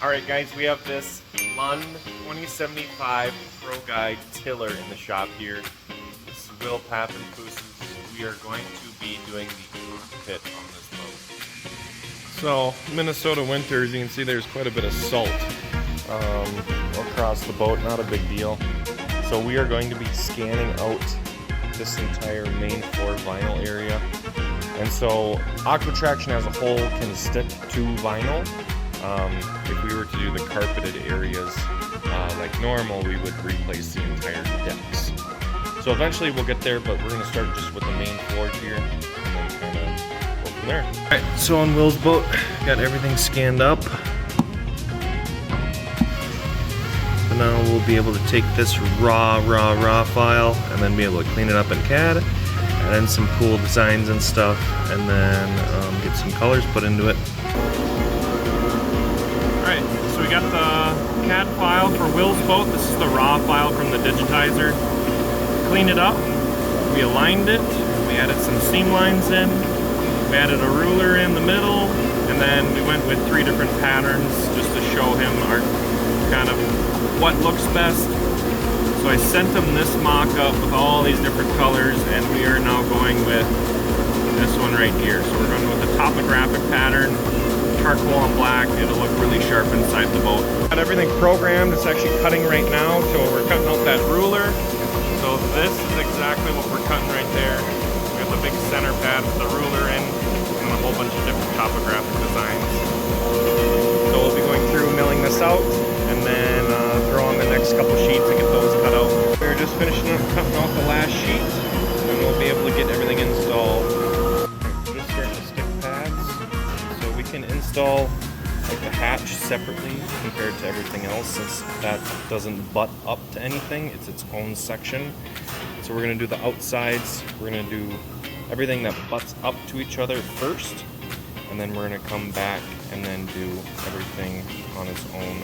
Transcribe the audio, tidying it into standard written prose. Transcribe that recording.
Alright guys, we have this Lund 2075 Pro Guide tiller in the shop here. This is Will, Pap, and Poos. We are going to be doing the cockpit on this boat. So, Minnesota winter, as you can see, there's quite a bit of salt across the boat, not a big deal. So we are going to be scanning out this entire main floor vinyl area. And so Aquatraction as a whole can stick to vinyl. If we were to do the carpeted areas like normal, we would replace the entire decks. So eventually we'll get there, but we're going to start just with the main floor here and then kind of go from there. Alright, so on Will's boat, got everything scanned up. So now we'll be able to take this raw file and then be able to clean it up in CAD, and then some cool designs and stuff, and then get some colors put into it. Alright, so we got the CAD file for Will's boat. This is the raw file from the digitizer. Cleaned it up, we aligned it, we added some seam lines in, we added a ruler in the middle, and then we went with 3 different patterns just to show him our kind of what looks best. So I sent him this mock-up with all these different colors, and we are now going with this one right here. So we're going with the Topographic pattern, charcoal and black. It'll look really sharp inside the boat. Got everything programmed. It's actually cutting right now, so we're cutting out that ruler. So this is exactly what we're cutting right there. We got the big center pad with the ruler in, and a whole bunch of different topographic designs. So we'll be going through milling this out, and then throw on the next couple sheets and get those cut out. We're just finishing up cutting off the last sheet, and we'll be able to get everything installed. Just starting to stick pads, so we can install like the hatch separately compared to everything else, since that doesn't butt up to anything. It's its own section. So we're going to do the outsides. We're going to do everything that butts up to each other first, and then we're going to come back and then do everything on its own.